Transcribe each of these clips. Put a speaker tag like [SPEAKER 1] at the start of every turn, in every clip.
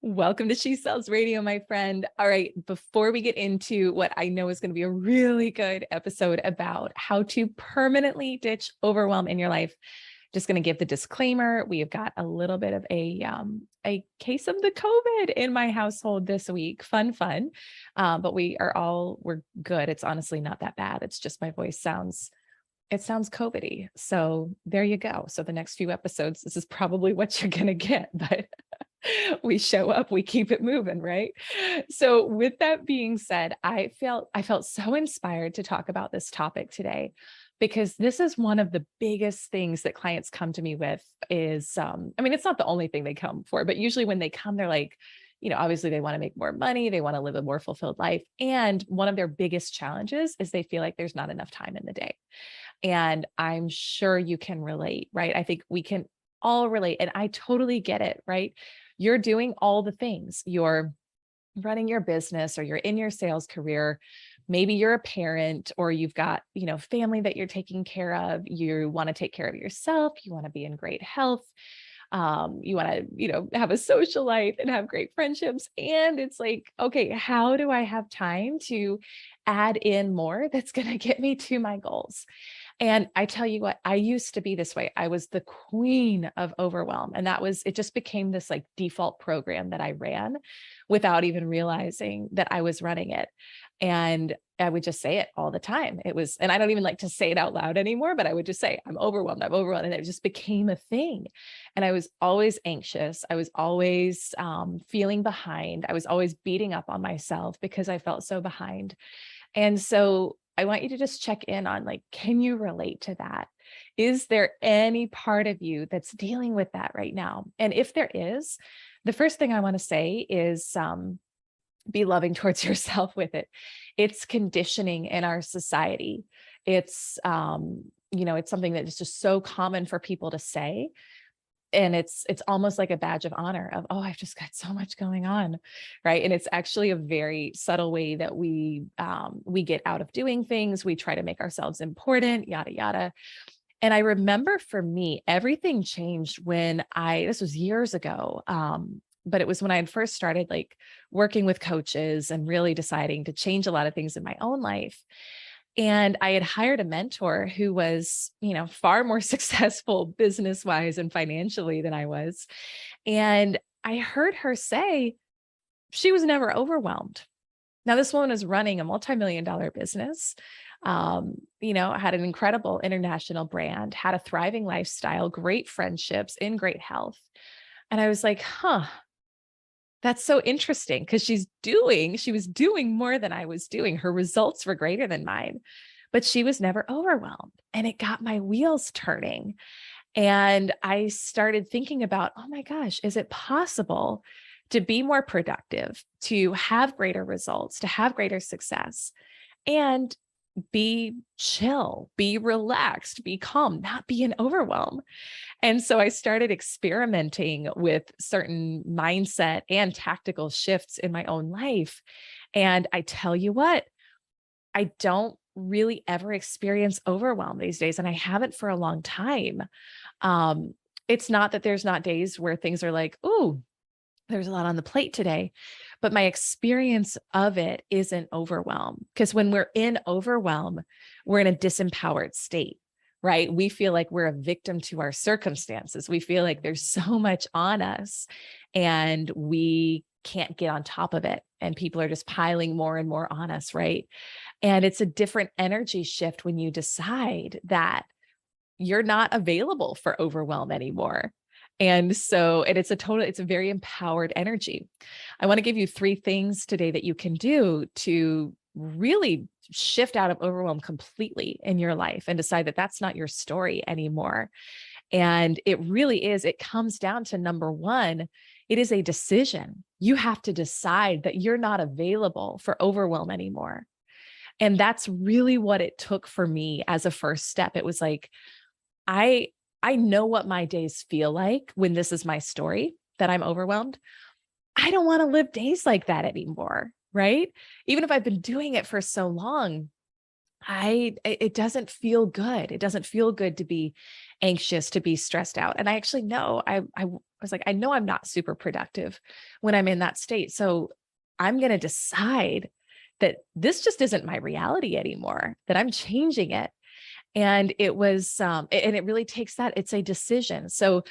[SPEAKER 1] Welcome to She Sells Radio, my friend. All right, before we get into what I know is going to be a really good episode about how to permanently ditch overwhelm in your life, just going to give the disclaimer. We have got a little bit of a case of the COVID in my household this week. Fun. But we're good. It's honestly not that bad. It's just my voice sounds COVID-y. So there you go. So the next few episodes, this is probably what you're going to get, but we show up, we keep it moving, right? So with that being said, I felt so inspired to talk about this topic today because this is one of the biggest things that clients come to me with is, I mean, it's not the only thing they come for, but usually when they come, they're like, obviously they want to make more money, they want to live a more fulfilled life. And one of their biggest challenges is they feel like there's not enough time in the day. And I'm sure you can relate, right? I think we can all relate. And I totally get it, right? You're doing all the things. You're running your business or you're in your sales career. Maybe you're a parent or you've got, family that you're taking care of. You want to take care of yourself. You want to be in great health. You want to, have a social life and have great friendships. And it's like, okay, how do I have time to add in more that's going to get me to my goals? And I tell you what, I used to be this way. I was the queen of overwhelm. And it just became this like default program that I ran without even realizing that I was running it. And I would just say it all the time. And I don't even like to say it out loud anymore, but I would just say, I'm overwhelmed. I'm overwhelmed. And it just became a thing. And I was always anxious. I was always feeling behind. I was always beating up on myself because I felt so behind. And so I want you to just check in on like, can you relate to that? Is there any part of you that's dealing with that right now? And if there is, the first thing I want to say is be loving towards yourself with it. It's conditioning in our society. It's, it's something that is just so common for people to say. And it's almost like a badge of honor of, oh, I've just got so much going on, right? And it's actually a very subtle way that we get out of doing things. We try to make ourselves important, yada, yada. And I remember for me, everything changed when this was years ago. But it was when I had first started like working with coaches and really deciding to change a lot of things in my own life. And I had hired a mentor who was, far more successful business-wise and financially than I was. And I heard her say she was never overwhelmed. Now, this woman is running a multi-million-dollar business, had an incredible international brand, had a thriving lifestyle, great friendships, in great health. And I was like, that's so interesting because she was doing more than I was doing. Her results were greater than mine, but she was never overwhelmed. And it got my wheels turning. And I started thinking about, oh my gosh, is it possible to be more productive, to have greater results, to have greater success, and be chill, be relaxed, be calm, not be in overwhelm? And so I started experimenting with certain mindset and tactical shifts in my own life. And I tell you what, I don't really ever experience overwhelm these days. And I haven't for a long time. It's not that there's not days where things are like, ooh, there's a lot on the plate today, but my experience of it isn't overwhelm. Because when we're in overwhelm, we're in a disempowered state, right? We feel like we're a victim to our circumstances. We feel like there's so much on us and we can't get on top of it. And people are just piling more and more on us, right? And it's a different energy shift when you decide that you're not available for overwhelm anymore. And it's a very empowered energy. I want to give you 3 things today that you can do to really shift out of overwhelm completely in your life and decide that that's not your story anymore. And it comes down to number 1, it is a decision. You have to decide that you're not available for overwhelm anymore. And that's really what it took for me as a first step. It was like, I know what my days feel like when this is my story, that I'm overwhelmed. I don't want to live days like that anymore, right? Even if I've been doing it for so long, it doesn't feel good. It doesn't feel good to be anxious, to be stressed out. And I actually know was like, I know I'm not super productive when I'm in that state. So I'm going to decide that this just isn't my reality anymore, that I'm changing it. And it was, and it really takes that, it's a decision. So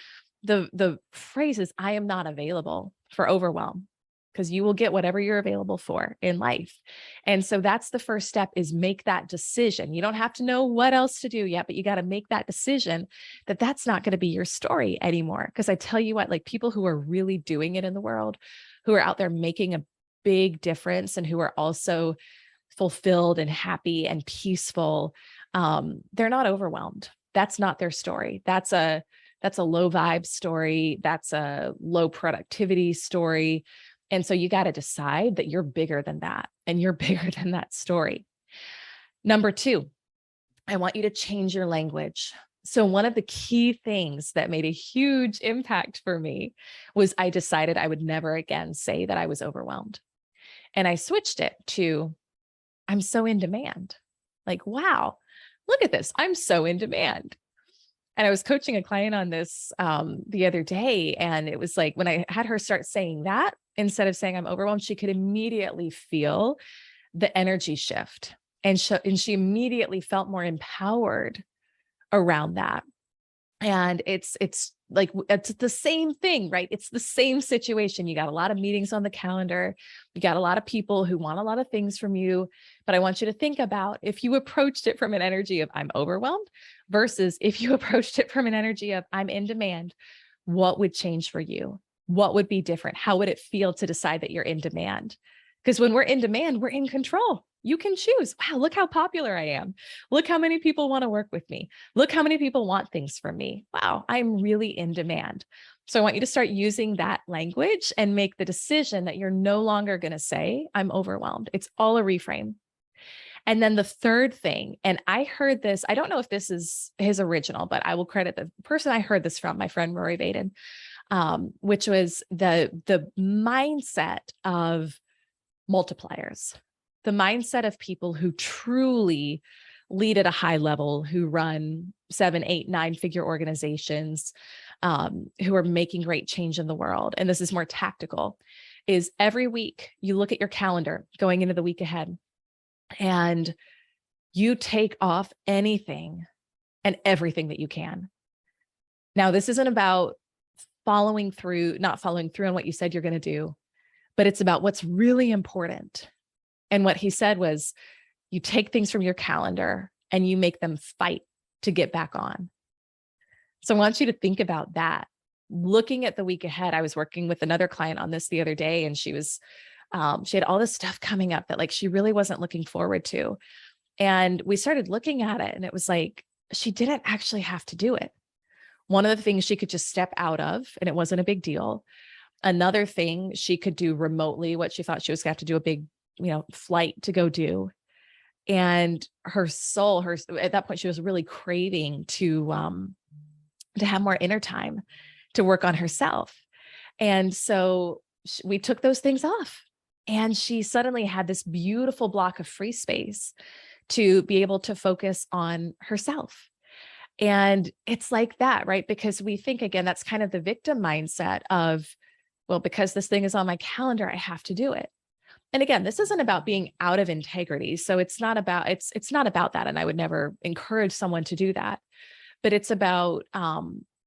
[SPEAKER 1] the phrase is, I am not available for overwhelm, because you will get whatever you're available for in life. And so that's the first step, is make that decision. You don't have to know what else to do yet, but you got to make that decision that that's not going to be your story anymore. Because I tell you what, like, people who are really doing it in the world, who are out there making a big difference and who are also fulfilled and happy and peaceful, they're not overwhelmed. That's not their story. That's a low vibe story. That's a low productivity story. And so you got to decide that you're bigger than that, and you're bigger than that story. Number 2, I want you to change your language. So one of the key things that made a huge impact for me was I decided I would never again say that I was overwhelmed. And I switched it to, I'm so in demand. Like, wow, look at this. I'm so in demand. And I was coaching a client on this the other day. And it was like, when I had her start saying that, instead of saying I'm overwhelmed, she could immediately feel the energy shift. And she immediately felt more empowered around that. And it's like, it's the same thing, right? It's the same situation. You got a lot of meetings on the calendar. You got a lot of people who want a lot of things from you. But I want you to think about, if you approached it from an energy of I'm overwhelmed versus if you approached it from an energy of I'm in demand, what would change for you? What would be different? How would it feel to decide that you're in demand? Because when we're in demand, we're in control. You can choose. Wow, look how popular I am. Look how many people want to work with me. Look how many people want things from me. Wow, I'm really in demand. So I want you to start using that language and make the decision that you're no longer going to say, I'm overwhelmed. It's all a reframe. And then the third thing, and I heard this, I don't know if this is his original, but I will credit the person I heard this from, my friend Rory Vaden, which was the mindset of multipliers, the mindset of people who truly lead at a high level, who run 7, 8, 9-figure organizations, who are making great change in the world. And this is more tactical, is every week you look at your calendar going into the week ahead, and you take off anything and everything that you can. Now, this isn't about not following through on what you said you're going to do, but it's about what's really important. And what he said was, you take things from your calendar and you make them fight to get back on. So I want you to think about that. Looking at the week ahead, I was working with another client on this the other day, and she had all this stuff coming up that, like, she really wasn't looking forward to. And we started looking at it, and it was like, she didn't actually have to do it. One of the things she could just step out of, and it wasn't a big deal. Another thing she could do remotely, what she thought she was going to have to do a big, flight to go do. And her soul, at that point, she was really craving to have more inner time to work on herself. And so we took those things off, and she suddenly had this beautiful block of free space to be able to focus on herself. And it's like that, right? Because we think, again, that's kind of the victim mindset of, well, because this thing is on my calendar, I have to do it. And again, this isn't about being out of integrity. So it's not about that. And I would never encourage someone to do that, but it's about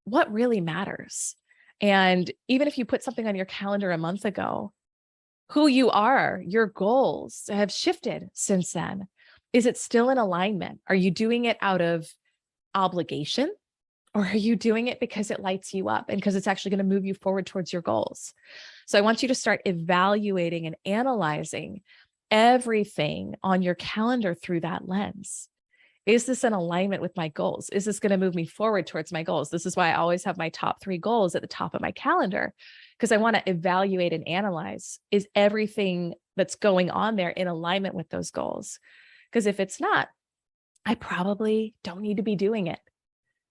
[SPEAKER 1] what really matters. And even if you put something on your calendar a month ago, who you are, your goals have shifted since then. Is it still in alignment? Are you doing it out of obligation, or are you doing it because it lights you up and because it's actually going to move you forward towards your goals? So I want you to start evaluating and analyzing everything on your calendar through that lens. Is this in alignment with my goals? Is this going to move me forward towards my goals? This is why I always have my top 3 goals at the top of my calendar, because I want to evaluate and analyze, is everything that's going on there in alignment with those goals? Because if it's not, I probably don't need to be doing it,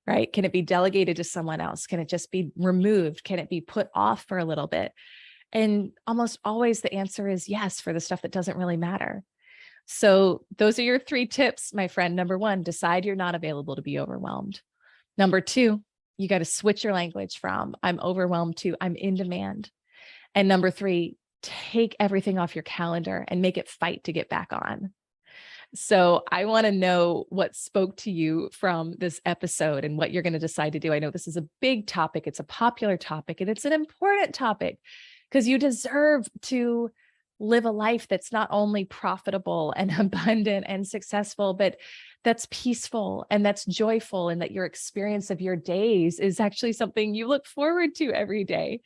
[SPEAKER 1] right? Can it be delegated to someone else? Can it just be removed? Can it be put off for a little bit? And almost always the answer is yes, for the stuff that doesn't really matter. So those are your 3 tips, my friend. Number 1, decide you're not available to be overwhelmed. Number 2, you got to switch your language from I'm overwhelmed to I'm in demand. And number 3, take everything off your calendar and make it fight to get back on. So I want to know what spoke to you from this episode and what you're going to decide to do. I know this is a big topic. It's a popular topic and it's an important topic because you deserve to live a life that's not only profitable and abundant and successful, but that's peaceful and that's joyful, and that your experience of your days is actually something you look forward to every day.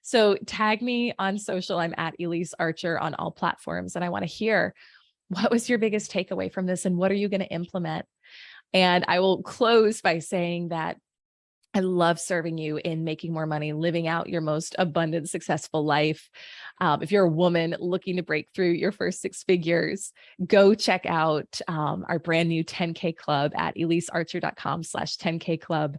[SPEAKER 1] So tag me on social. I'm at Elise Archer on all platforms. And I want to hear, what was your biggest takeaway from this and what are you going to implement? And I will close by saying that I love serving you in making more money, living out your most abundant, successful life. If you're a woman looking to break through your first 6 figures, go check out our brand new 10K club at elisearcher.com/10K club.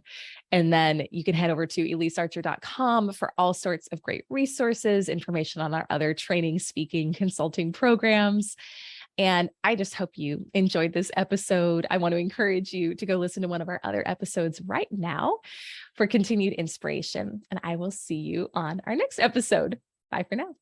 [SPEAKER 1] And then you can head over to elisearcher.com for all sorts of great resources, information on our other training, speaking, consulting programs. And I just hope you enjoyed this episode. I want to encourage you to go listen to one of our other episodes right now for continued inspiration. And I will see you on our next episode. Bye for now.